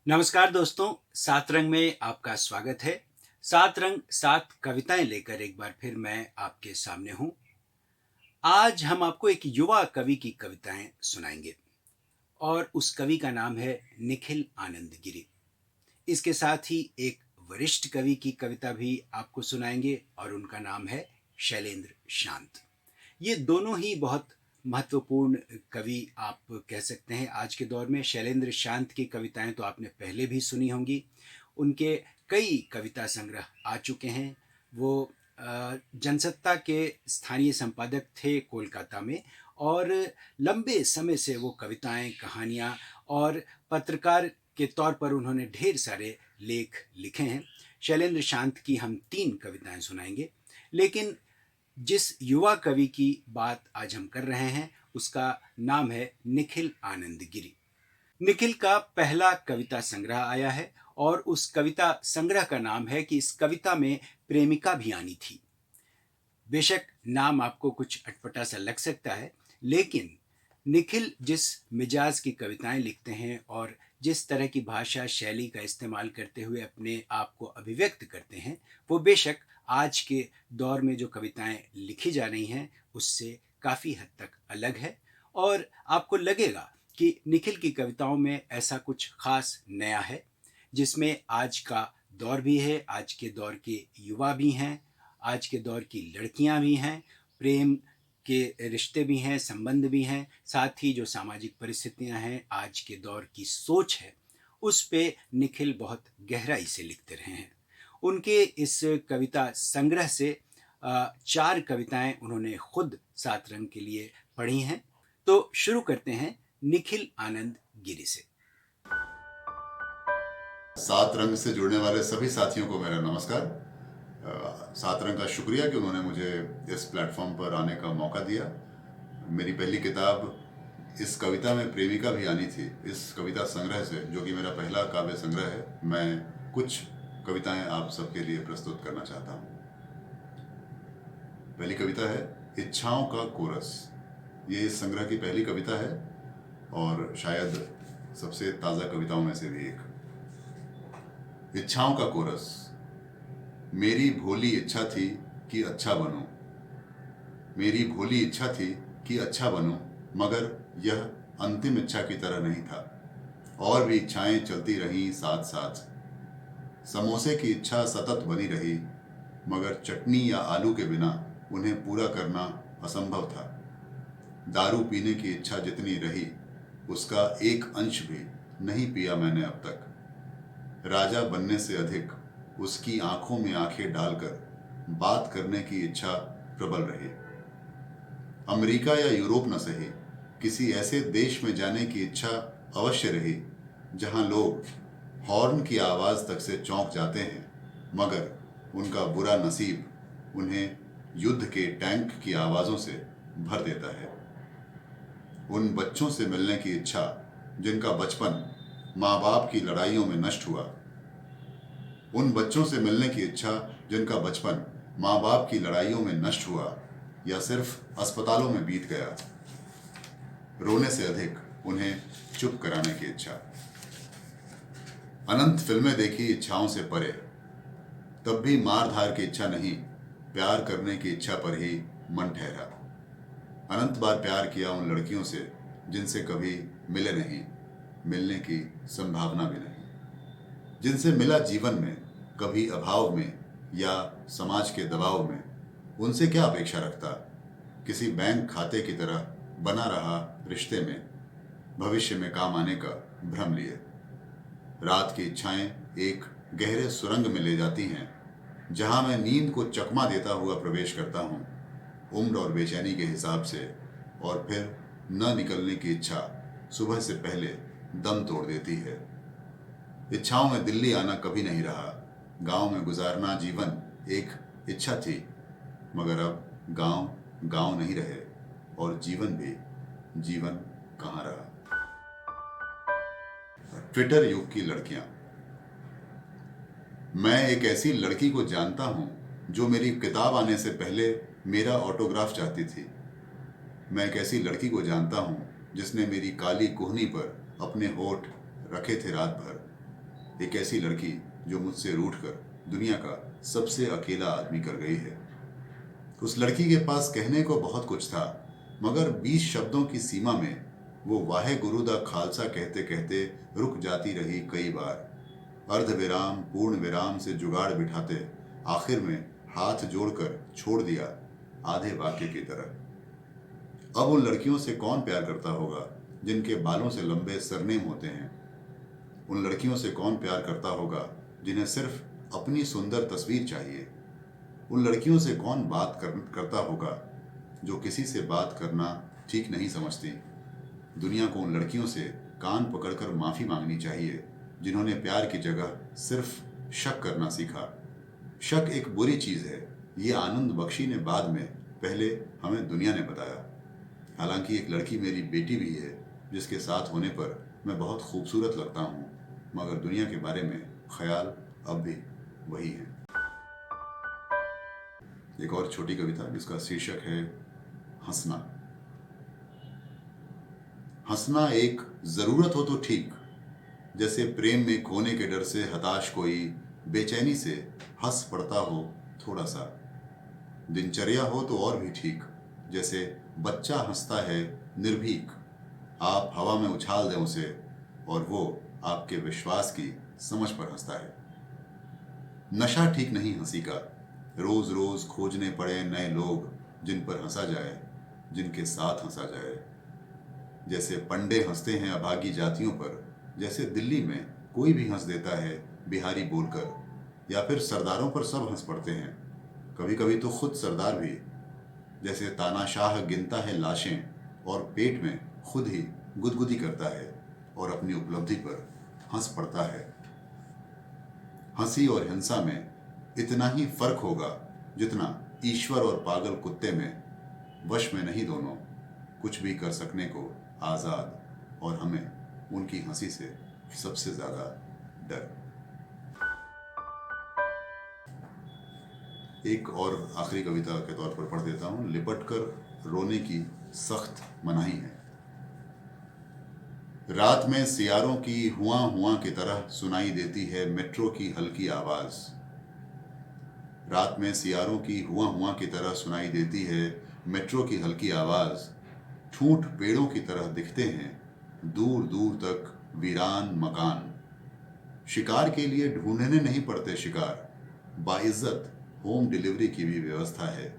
नमस्कार दोस्तों, सात रंग में आपका स्वागत है। सात रंग सात कविताएं लेकर एक बार फिर मैं आपके सामने हूं। आज हम आपको एक युवा कवि की कविताएं सुनाएंगे और उस कवि का नाम है निखिल आनंद गिरी। इसके साथ ही एक वरिष्ठ कवि की कविता भी आपको सुनाएंगे और उनका नाम है शैलेंद्र शांत। ये दोनों ही बहुत महत्वपूर्ण कवि आप कह सकते हैं आज के दौर में। शैलेंद्र शांत की कविताएं तो आपने पहले भी सुनी होंगी। उनके कई कविता संग्रह आ चुके हैं। वो जनसत्ता के स्थानीय संपादक थे कोलकाता में, और लंबे समय से वो कविताएं, कहानियां और पत्रकार के तौर पर उन्होंने ढेर सारे लेख लिखे हैं। शैलेंद्र शांत की हम 3 कविताएं सुनाएंगे, लेकिन जिस युवा कवि की बात आज हम कर रहे हैं उसका नाम है निखिल आनंद गिरी। निखिल का पहला कविता संग्रह आया है और उस कविता संग्रह का नाम है कि इस कविता में प्रेमिका भी आनी थी। बेशक नाम आपको कुछ अटपटा सा लग सकता है, लेकिन निखिल जिस मिजाज की कविताएं लिखते हैं और जिस तरह की भाषा शैली का इस्तेमाल करते हुए अपने आप को अभिव्यक्त करते हैं, वो बेशक आज के दौर में जो कविताएं लिखी जा रही हैं उससे काफ़ी हद तक अलग है। और आपको लगेगा कि निखिल की कविताओं में ऐसा कुछ खास नया है जिसमें आज का दौर भी है, आज के दौर के युवा भी हैं, आज के दौर की लड़कियां भी हैं, प्रेम के रिश्ते भी हैं, संबंध भी हैं, साथ ही जो सामाजिक परिस्थितियां हैं, आज के दौर की सोच है, उस पे निखिल बहुत गहराई से लिखते रहे हैं। उनके इस कविता संग्रह से 4 कविताएं उन्होंने खुद सात रंग के लिए पढ़ी हैं। तो शुरू करते हैं निखिल आनंद गिरी से। सात रंग से जुड़ने वाले सभी साथियों को मेरा नमस्कार। सात रंग का शुक्रिया कि उन्होंने मुझे इस प्लेटफॉर्म पर आने का मौका दिया। मेरी पहली किताब इस कविता में प्रेमिका भी आनी थी, इस कविता संग्रह से, जो कि मेरा पहला काव्य संग्रह है, मैं कुछ कविताएं आप सबके लिए प्रस्तुत करना चाहता हूँ। पहली कविता है इच्छाओं का कोरस। ये इस संग्रह की पहली कविता है और शायद सबसे ताज़ा कविताओं में से भी एक। इच्छाओं का कोरस। मेरी भोली इच्छा थी कि अच्छा बनूं, मेरी भोली इच्छा थी कि अच्छा बनूं, मगर यह अंतिम इच्छा की तरह नहीं था। और भी इच्छाएं चलती रहीं साथ साथ। समोसे की इच्छा सतत बनी रही, मगर चटनी या आलू के बिना उन्हें पूरा करना असंभव था। दारू पीने की इच्छा जितनी रही, उसका एक अंश भी नहीं पिया मैंने अब तक। राजा बनने से अधिक उसकी आंखों में आंखें डालकर बात करने की इच्छा प्रबल रही। अमेरिका या यूरोप न सही, किसी ऐसे देश में जाने की इच्छा अवश्य रही जहां लोग हॉर्न की आवाज तक से चौंक जाते हैं, मगर उनका बुरा नसीब उन्हें युद्ध के टैंक की आवाजों से भर देता है। उन बच्चों से मिलने की इच्छा जिनका बचपन माँ बाप की लड़ाइयों में नष्ट हुआ। उन बच्चों से मिलने की इच्छा जिनका बचपन माँ बाप की लड़ाइयों में नष्ट हुआ या सिर्फ अस्पतालों में बीत गया। रोने से अधिक उन्हें चुप कराने की इच्छा। अनंत फिल्में देखी इच्छाओं से परे, तब भी मार धार की इच्छा नहीं, प्यार करने की इच्छा पर ही मन ठहरा। अनंत बार प्यार किया उन लड़कियों से जिनसे कभी मिले नहीं, मिलने की संभावना भी नहीं, जिनसे मिला जीवन में, कभी अभाव में या समाज के दबाव में। उनसे क्या अपेक्षा रखता, किसी बैंक खाते की तरह बना रहा रिश्ते में, भविष्य में काम आने का भ्रम लिए। रात की इच्छाएं एक गहरे सुरंग में ले जाती हैं, जहां मैं नींद को चकमा देता हुआ प्रवेश करता हूं, उम्र और बेचैनी के हिसाब से, और फिर न निकलने की इच्छा सुबह से पहले दम तोड़ देती है। इच्छाओं में दिल्ली आना कभी नहीं रहा, गांव में गुजारना जीवन एक इच्छा थी, मगर अब गांव गांव नहीं रहे और जीवन भी जीवन कहाँ रहा। ट्विटर युग की लड़कियां। मैं एक ऐसी लड़की को जानता हूं जो मेरी किताब आने से पहले मेरा ऑटोग्राफ चाहती थी। मैं एक ऐसी लड़की को जानता हूं जिसने मेरी काली कोहनी पर अपने होठ रखे थे रात भर। एक ऐसी लड़की जो मुझसे रूठकर दुनिया का सबसे अकेला आदमी कर गई है। उस लड़की के पास कहने को बहुत कुछ था, मगर 20 शब्दों की सीमा में वो वाहे गुरु दा खालसा कहते कहते रुक जाती रही कई बार। अर्ध विराम पूर्ण विराम से जुगाड़ बिठाते आखिर में हाथ जोड़कर छोड़ दिया आधे वाक्य की तरह। अब उन लड़कियों से कौन प्यार करता होगा जिनके बालों से लंबे सरनेम होते हैं? उन लड़कियों से कौन प्यार करता होगा जिन्हें सिर्फ अपनी सुंदर तस्वीर चाहिए? उन लड़कियों से कौन करता होगा जो किसी से बात करना ठीक नहीं समझती? दुनिया को उन लड़कियों से कान पकड़कर माफी मांगनी चाहिए जिन्होंने प्यार की जगह सिर्फ शक करना सीखा। शक एक बुरी चीज है, ये आनंद बख्शी ने बाद में, पहले हमें दुनिया ने बताया। हालांकि एक लड़की मेरी बेटी भी है जिसके साथ होने पर मैं बहुत खूबसूरत लगता हूँ, मगर दुनिया के बारे में ख्याल अब भी वही है। एक और छोटी कविता जिसका शीर्षक है हंसना। हंसना एक जरूरत हो तो ठीक, जैसे प्रेम में खोने के डर से हताश कोई बेचैनी से हंस पड़ता हो थोड़ा सा। दिनचर्या हो तो और भी ठीक, जैसे बच्चा हंसता है निर्भीक। आप हवा में उछाल दें उसे और वो आपके विश्वास की समझ पर हंसता है। नशा ठीक नहीं हंसी का, रोज रोज खोजने पड़े नए लोग जिन पर हंसा जाए, जिनके साथ हंसा जाए। जैसे पंडे हंसते हैं अभागी जातियों पर, जैसे दिल्ली में कोई भी हंस देता है बिहारी बोलकर, या फिर सरदारों पर सब हंस पड़ते हैं, कभी कभी तो खुद सरदार भी। जैसे तानाशाह गिनता है लाशें और पेट में खुद ही गुदगुदी करता है और अपनी उपलब्धि पर हंस पड़ता है। हंसी और हिंसा में इतना ही फर्क होगा जितना ईश्वर और पागल कुत्ते में, वश में नहीं दोनों, कुछ भी कर सकने को आजाद, और हमें उनकी हंसी से सबसे ज्यादा डर। एक और आखिरी कविता के तौर पर पढ़ देता हूं। लिपट कर रोने की सख्त मनाही है। रात में सियारों की हुआ हुआ की तरह सुनाई देती है मेट्रो की हल्की आवाज। रात में सियारों की हुआ की तरह सुनाई देती है मेट्रो की हल्की आवाज। ठूंठ पेड़ों की तरह दिखते हैं दूर दूर तक वीरान मकान। शिकार के लिए ढूंढने नहीं पड़ते शिकार, बाइज्जत होम डिलीवरी की भी व्यवस्था है।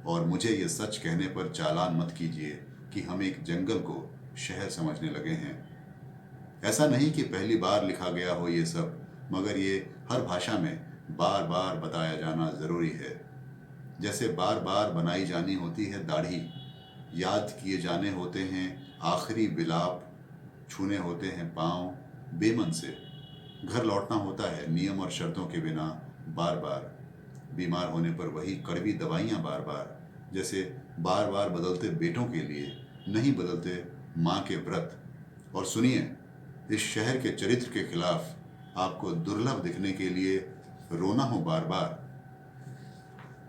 और मुझे ये सच कहने पर चालान मत कीजिए कि हम एक जंगल को शहर समझने लगे हैं। ऐसा नहीं कि पहली बार लिखा गया हो ये सब, मगर ये हर भाषा में बार बार बताया जाना जरूरी है। जैसे बार बार बनाई जानी होती है दाढ़ी, याद किए जाने होते हैं आखिरी विलाप, छूने होते हैं पांव बेमन से, घर लौटना होता है नियम और शर्तों के बिना बार बार, बीमार होने पर वही कड़वी दवाइयाँ बार बार, जैसे बार बार बदलते बेटों के लिए नहीं बदलते माँ के व्रत। और सुनिए, इस शहर के चरित्र के खिलाफ आपको दुर्लभ दिखने के लिए रोना हो बार बार,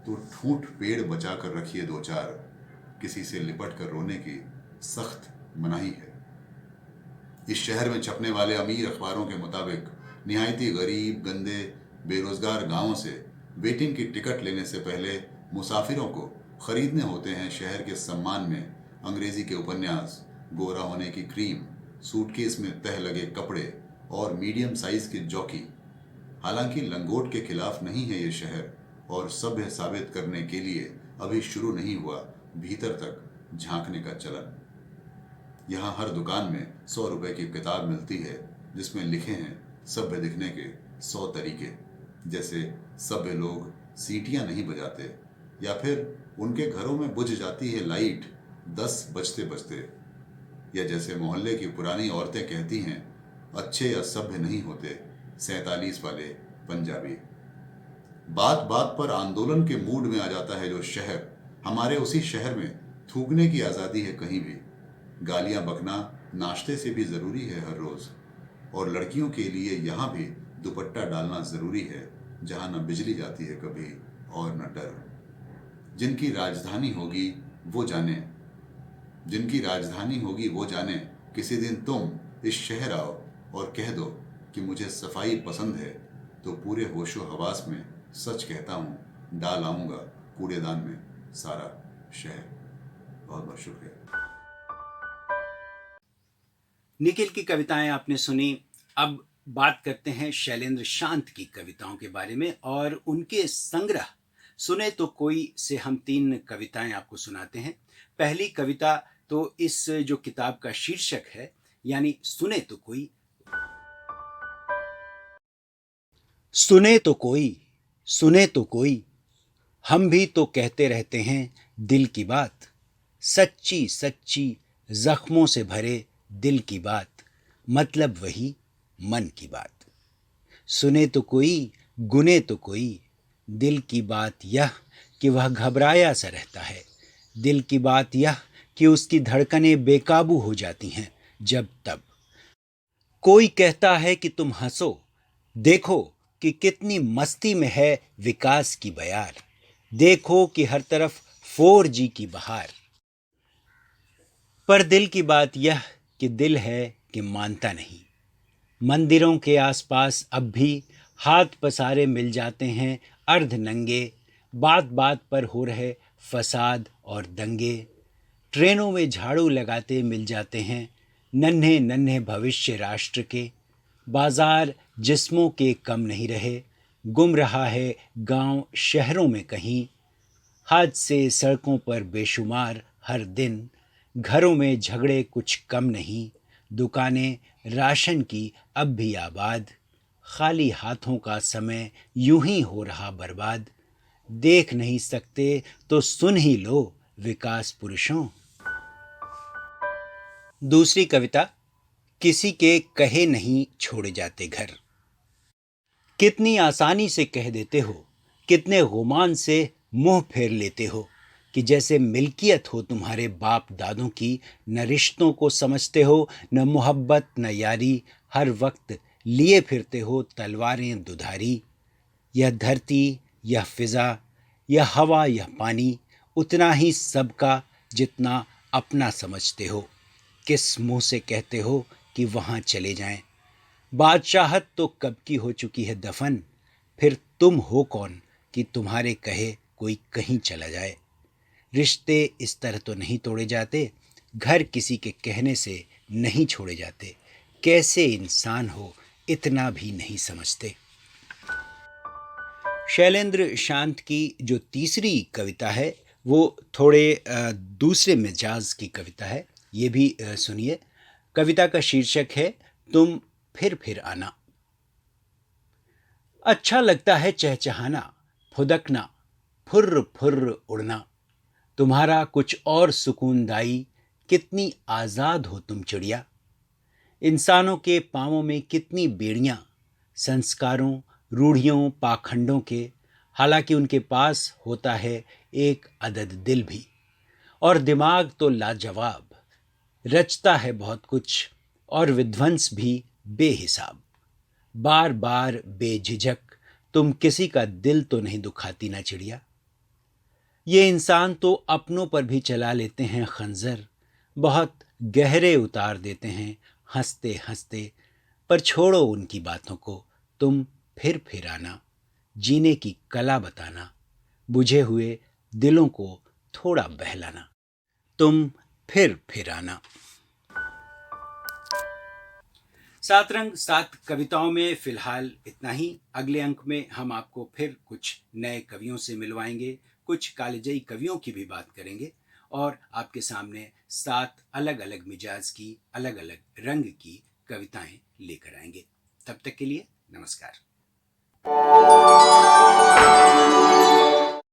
तो ठूंठ पेड़ बचा कर रखिए दो चार, किसी से लिपट कर रोने की सख्त मनाही है। इस शहर में छपने वाले अमीर अखबारों के मुताबिक निहायती गरीब गंदे बेरोजगार गांवों से वेटिंग की टिकट लेने से पहले मुसाफिरों को खरीदने होते हैं शहर के सम्मान में अंग्रेजी के उपन्यास, गोरा होने की क्रीम, सूटकेस में तह लगे कपड़े और मीडियम साइज की जॉकी। हालांकि लंगोट के खिलाफ नहीं है ये शहर, और सभ्य साबित करने के लिए अभी शुरू नहीं हुआ भीतर तक झांकने का चलन। यहाँ हर दुकान में 100 रुपए की किताब मिलती है जिसमें लिखे हैं सभ्य दिखने के 100 तरीके। जैसे सभ्य लोग सीटियां नहीं बजाते, या फिर उनके घरों में बुझ जाती है लाइट 10 बजते बजते, या जैसे मोहल्ले की पुरानी औरतें कहती हैं अच्छे या सभ्य नहीं होते 47 वाले पंजाबी। बात बात पर आंदोलन के मूड में आ जाता है जो शहर, हमारे उसी शहर में थूकने की आज़ादी है कहीं भी। गालियां बकना नाश्ते से भी ज़रूरी है हर रोज़, और लड़कियों के लिए यहाँ भी दुपट्टा डालना ज़रूरी है जहाँ न बिजली जाती है कभी और न डर। जिनकी राजधानी होगी वो जाने, जिनकी राजधानी होगी वो जाने, किसी दिन तुम इस शहर आओ और कह दो कि मुझे सफाई पसंद है तो पूरे होशो हवास में सच कहता हूँ, डाल आऊँगा कूड़ेदान में सारा शहर। बहुत बहुत शुक्रिया। निखिल की कविताएं आपने सुनी। अब बात करते हैं शैलेंद्र शांत की कविताओं के बारे में और उनके संग्रह सुने तो कोई से हम 3 कविताएं आपको सुनाते हैं। पहली कविता तो इस जो किताब का शीर्षक है, यानी सुने तो कोई। सुने तो कोई, सुने तो कोई, हम भी तो कहते रहते हैं दिल की बात, सच्ची सच्ची जख्मों से भरे दिल की बात, मतलब वही मन की बात। सुने तो कोई, गुने तो कोई, दिल की बात यह कि वह घबराया सा रहता है, दिल की बात यह कि उसकी धड़कनें बेकाबू हो जाती हैं जब तब। कोई कहता है कि तुम हंसो, देखो कि कितनी मस्ती में है विकास की बयार, देखो कि हर तरफ 4G की बहार। पर दिल की बात यह कि दिल है कि मानता नहीं। मंदिरों के आसपास अब भी हाथ पसारे मिल जाते हैं अर्ध नंगे, बात बात पर हो रहे फसाद और दंगे। ट्रेनों में झाड़ू लगाते मिल जाते हैं नन्हे नन्हे भविष्य राष्ट्र के। बाजार जिस्मों के कम नहीं रहे, गुम रहा है गांव शहरों में कहीं। हादसे सड़कों पर बेशुमार हर दिन, घरों में झगड़े कुछ कम नहीं। दुकानें राशन की अब भी आबाद, खाली हाथों का समय यूं ही हो रहा बर्बाद। देख नहीं सकते तो सुन ही लो विकास पुरुषों। दूसरी कविता, किसी के कहे नहीं छोड़े जाते घर। कितनी आसानी से कह देते हो, कितने गुमान से मुंह फेर लेते हो कि जैसे मिल्कियत हो तुम्हारे बाप दादों की। न रिश्तों को समझते हो, न मोहब्बत न यारी, हर वक्त लिए फिरते हो तलवारें दुधारी। यह धरती, यह फिजा, यह हवा, यह पानी, उतना ही सबका जितना अपना समझते हो। किस मुंह से कहते हो कि वहां चले जाएं? बादशाहत तो कब की हो चुकी है दफन, फिर तुम हो कौन कि तुम्हारे कहे कोई कहीं चला जाए। रिश्ते इस तरह तो नहीं तोड़े जाते, घर किसी के कहने से नहीं छोड़े जाते। कैसे इंसान हो इतना भी नहीं समझते। शैलेंद्र शांत की जो तीसरी कविता है वो थोड़े दूसरे मिजाज की कविता है, ये भी सुनिए। कविता का शीर्षक है तुम फिर आना। अच्छा लगता है चहचहाना, फुदकना, फुर्र फुर्र उड़ना, तुम्हारा कुछ और सुकूनदाई, कितनी आजाद हो तुम चिड़िया। इंसानों के पांवों में कितनी बेड़ियां, संस्कारों रूढ़ियों पाखंडों के, हालांकि उनके पास होता है एक अदद दिल भी। और दिमाग तो लाजवाब, रचता है बहुत कुछ और विध्वंस भी बेहिसाब। बार बार बेझिझक तुम किसी का दिल तो नहीं दुखाती ना चिड़िया। ये इंसान तो अपनों पर भी चला लेते हैं खंजर, बहुत गहरे उतार देते हैं हंसते हंसते। पर छोड़ो उनकी बातों को, तुम फिर आना, जीने की कला बताना, बुझे हुए दिलों को थोड़ा बहलाना। तुम फिर आना। 7 रंग 7 कविताओं में फिलहाल इतना ही। अगले अंक में हम आपको फिर कुछ नए कवियों से मिलवाएंगे, कुछ कालजयी कवियों की भी बात करेंगे और आपके सामने 7 अलग अलग मिजाज की, अलग अलग रंग की कविताएं लेकर आएंगे। तब तक के लिए नमस्कार।